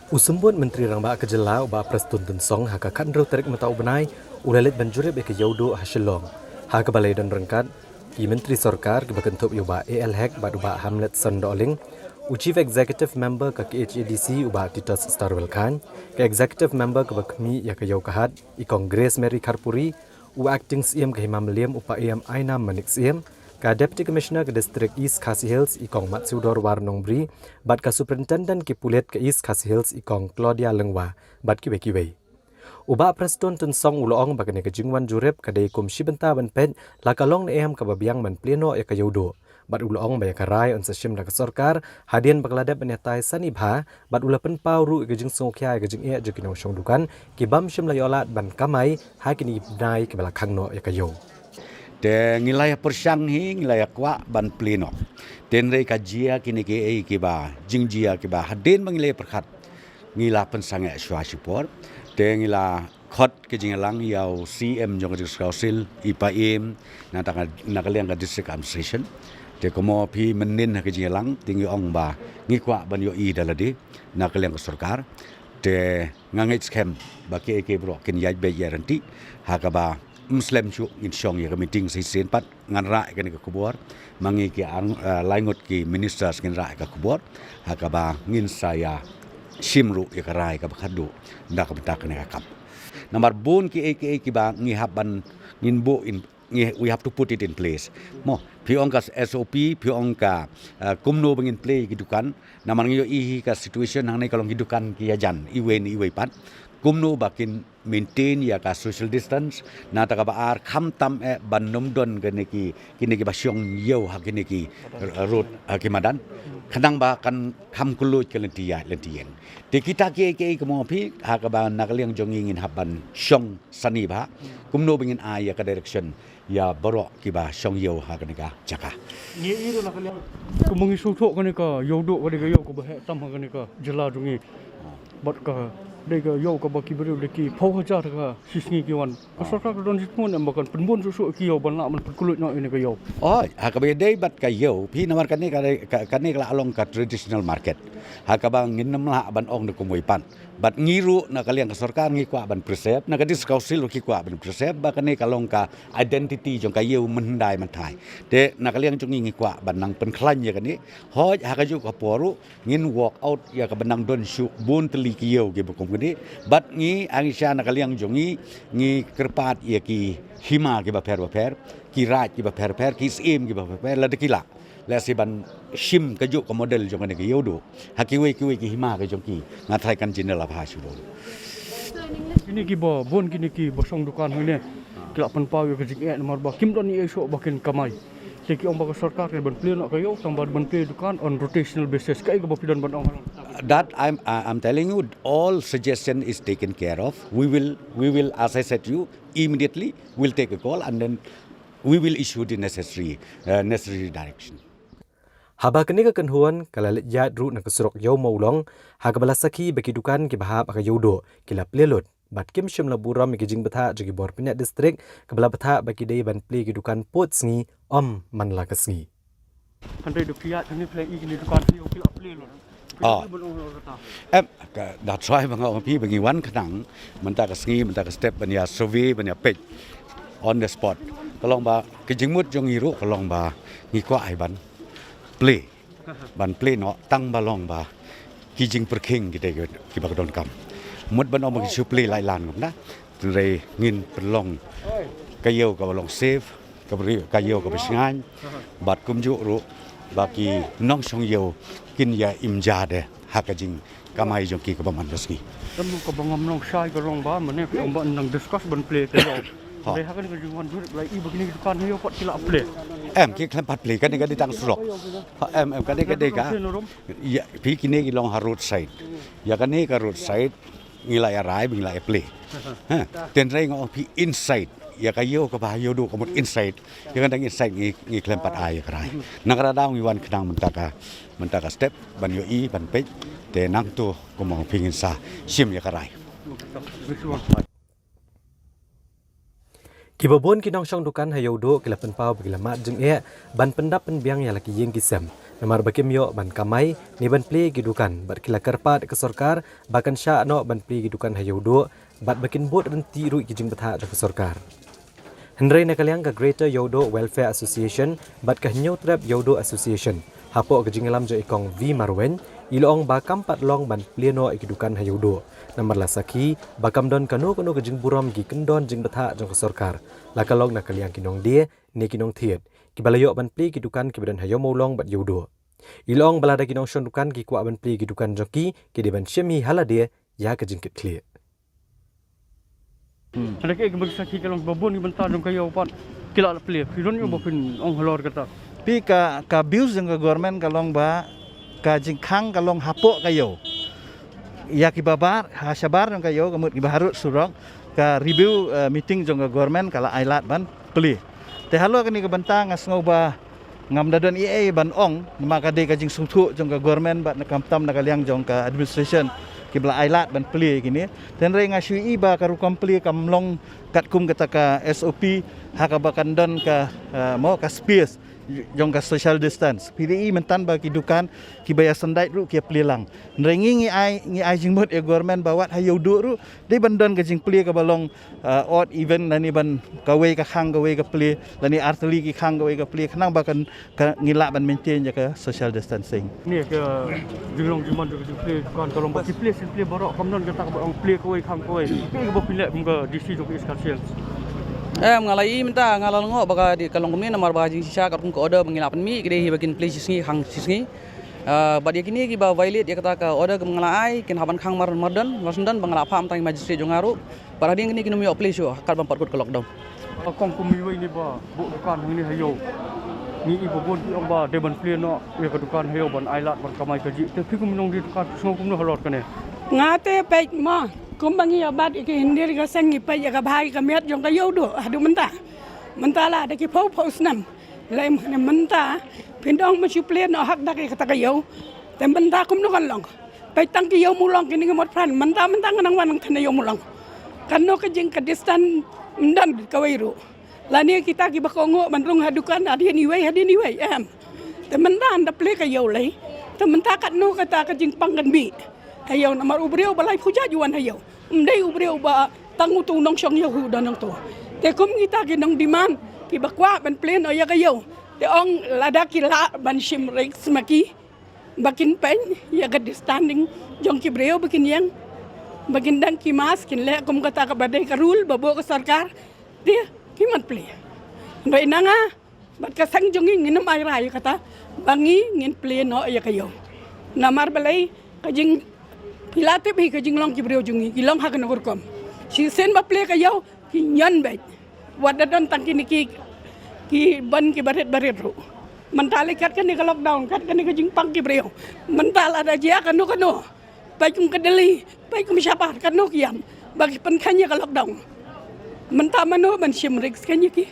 Usumbun Menteri Rambak Kejela Ubah Prestun Tunsong haka kanro tarik mata ubenai ulalit banjurib ke yaudo hasilong. Haka balai dan rengkat ki Menteri Sorkar ki bakentup yuba AL Hek bad ubah Hamlet Sondoling Chief Executive Member ke KHADC ubah Titus Starwell Khan ke Executive Member ke Bakmi ya ke Yau Kahat i Kongres Mary Karpuri u Acting CM ke Himam Liam upa AM Aina Manik CM ka Deputy Commissioner ke District East Khasi Hills ikong Matsudor Warnong Bri bat ka Superintendent ke Pulet ke East Khasi Hills ikong Claudia Lengwa bat ki Bekiwei. Uba Preston Tunsong uloong bagane ke Jingwan Jurep ka dei kum Shibenta ban pet la kalong ne em ka babiang man pleno ya ka yodo. Bat uloong baya karai on seshim da ka sorkar hadian bagladep benetai sanibha bat ula pen pauru ke jing songkya ke jing e jekinong shong dukan ki bam shim la yolat ban kamai ha kini dai ke belakang no ya ka yo. Te ngilaya persyang hi ngilaya kwa ban pleno. Den rei kajia kini ke ei ke ba jingjia ke ba hadin mangilaya perkhat ngila pensang shwa support te ngila khot ke jingalang yau CM jong district council IPAM nakaliang ka district administration te komo pi menin ke jingalang tinggi ong ba ngikwa ban yo I daladi nakaliang ka sarkar te ngangit scam ba ke bro ken yaj be yaranti hakaba Muslim chu in shong ya meeting si sen pat ngan ra kan ka kubor mangi ki laingot ki ministers ngan ra ka kubor hakaba ngin saya simru ya karai ka khadu nda ka betak ne kap nomor bun ki ba ngi haban ngin bo in we have to put it in place mo piong ka SOP piong ka kumno bangin play gidukan naman ngi I ka situation hang nei kalong gidukan ki yajan iwe pat kumno bakin maintain ya ka social distance na ta ka baar kham tam e bannom don kini ki basyong yeu ha kini ki road kimadan kadang ba kan kham kulut ke lentiya lentien te kita ke mo phi ha ka ba nakaliang jongingin haban syong sani ba kumno bingin aya ka direction ya borok ki ba syong yeu ha kini ka jaka ni iro nakaliang kumungi suthok kani ka yodo kani ka yo ko ba tam kani ka jela jungi bot ka dega yo ka baki beru deki phau hajar ka sisngi kiwan pasaka don sitmun ambakan penbun susu ki yo ban la man kulut no ini ka yo ha ka be dei bat ka yo phi namar kani ka along ka traditional market ha ka bang nginam la ban ong de kumoi pan bat ngiru na kaliang ka sarkar ngi kwa ban presep na ka dis council ki kwa ban presep ba kani ka long ka identity jong ka yo mendai man thai te na kaliang jong ngi kwa ban nang pen khlan ya kani hoj ha ka ju ka poru ngin walk out ya ka banang don shu bun teli ki yo ki bukum kani bat ngi angisha na kaliang jong ngi kerpat ya ki hima ki ba per ki raj ki ba per ki sim ki ba per la de ki la la si ban shim ka ju ka model jong ne ki yodo hakiwe ki hima ka jong ki ngathai kan jinela bha shu ini ki ba bon kini ki bosong dukan hune kila pen pau yo ka jing e nomor ba kim don ni esok bakin kamai seki ong ba sarkar ban play no ka yo tambah ban play dukan on rotational basis kai ka ba pidan ban ong that I'm telling you all suggestion is taken care of we will as I said to you immediately we'll take a call and then we will issue the necessary direction. Haba kini ka kenhuan kalalit yat ru na kesurok yau maulong haga balasaki bagi dukan ki bahap aka yodo kila plelut bat kim shim la buram ki jing betha jagi bor pinat district kabala betha bagi dei ban play ki dukan pot sngi om man la kasngi handai du piat ni play I ni dukan yo kila play lo that's why bang pi bagi wan khnang menta ka sngi menta ka step ban ya survey ban ya page on the spot kalong ba ki jingmut jong iru kalong ba ngi kwa ai ban play no tang balong ba kijing perking kita ki ba don kam mut ban om ki play lai lan na re ngin pelong kayo ka balong save ka bri kayo ka bisngan bat kum ju ru baki nong song yo kin ya imja de hakajing kamai jong ki ka ba man basni temu ka bangam nong sai ka rong ba mane ong ba nang discuss ban play ka yo Dei hakan ka jingwan jurip lai I begini dukan yo pot kila play ki klan pat play kan di tang surok em kan ka ya pi kini ki long road side ya kan ka road side ngila ya rai ngila ya play ha ten rai ngo pi inside ya kayo ka ba yo do ka mot inside ya kan inside ngi klan pat ai ka rai nagara daw ngi wan kdang mentaka step ban yo I ban page te nang tu ko mo pingin sa sim ya ka rai Kibabon kinong syong dukan hayo do kila penpau bagi mat jeng e ban pendap penbiang ya laki yeng kisem Namar bakim yo ban kamai ni ban pli gidukan bat kila kerpat ke sarkar bakan sya no ban pli gidukan hayudo bat bakin bot renti ru kijing betha ke sarkar. Hendrai nakaliang ke Greater Yodo Welfare Association bat ke New Trap Yodo Association hapo ke jingalam jo ikong V Marwen ilong bakam pat long ban pleno ikidukan hayudo. Namar lasaki bakam don kanu ke jing buram gi kendon jing betha jong ke sarkar. Lakalong nakaliang kinong dia ni kinong thiet. Kibalayo ban pli kidukan kibadan hayo maulong bat yudo. Ilong balada kinong shondukan ki kwa ban pli kidukan joki kidiban syemi halade ya ke jingkit clear. Ada ke bersaki kalau babon ni bentar dong kayo pat kila play. Kidon yo bakin ong halor kata. Pi ka abuse jeng government kalong ba ka jingkhang kalong hapok kayo. Ya ki babar hasabar jong kayo kamut ki baharut surok ka review meeting jong government kala ailat ban play. Te halo kini ke bentang ngas ngoba ngam dadon EA ban ong maka de kajing sutu jong ka government bat nakamtam nakaliang jong ka administration kibla ailat ban pli kini ten re ngasui ba karu kompli kamlong kat kum kata ka SOP haka bakan don ka mo ka space jong ka social distance PDI mentan ba kidukan kibaya sendai ru kia pli lang rengi ngi ai jing mut e government bawat hayu du ru de bandon ka jing pli ka balong odd event nani ban kawe ka khang kawe ka pli lani arteli ki khang kawe ka pli khnang bakan ngilak ban maintain ja ka social distancing Ni ke jilong jiman juga play kan kalau bagi play play borok kamnon kata ka ong play kowe khang kowe. Ke ba pilek muka DC jok iskasian. Mengalai minta ngalal ngo baga di kalong kami namar baga jing sisa kat ko order mengilapan mi kede hi bakin play sisngi hang sisngi badia kini ki ba violate dia kata ka order mengalai ken haban khang mar mardan wasundan bangala pham tang magistrate jongaru para dia kini kini mi play show kat bampat kut lockdown Kong kumi we ni ba bu dukan hang ni hayo ni ibu bon ong ba de ban play no we ka dukan hayo ban ailat ban kamai kaji te pi kum nong di dukan sung kum no halot kane ngate pek ma kumbangi obat iki hindir ka sangi pa ya ka bhai ka met jong ka yodo adu menta la de ki pau snam lem ne menta pindong ma suplen no hak dak ka yo te menta kum no kan long pe tang ki yo mulong kini ngamot pran menta nang wanang thane yo mulong kan no ka jing ka distan ndan ka weiru la ni kita ki ba ko ngo man rung hadukan adi ni wei em te menta anda ple ka yo lei te menta kat no ka ta ka jing pang kan bi hayo namar ubreu balai puja juan hayo mdai ubreu ba tangu tu nong syong yo hu danang to te kum kita ki nong diman ki bakwa ban plan o ya kayo te ong lada ki la ban shim rex maki bakin pen ya ga standing jong ki breu bakin yang bakin dang ki mas kin le kum kata ka badai ka rule babo ka sarkar te ki man play bai nanga bat ka sang jong ngin mai rai kata bangi ngin play no ya kayo namar balai kajing pilate bi ka jinglong ki breu jungi ki long ha ka nagor kom si sen ba play ka yaw ki nyan be wada don tang ki ban ki baret ru mentale kat kan ni ka lockdown kat kan ni ka jing pang ki breu mental ada jia kan no pai kum kedeli pai kum syapar kan no kiam bagi pen kanya ka lockdown mentama no ban shim rex kan ki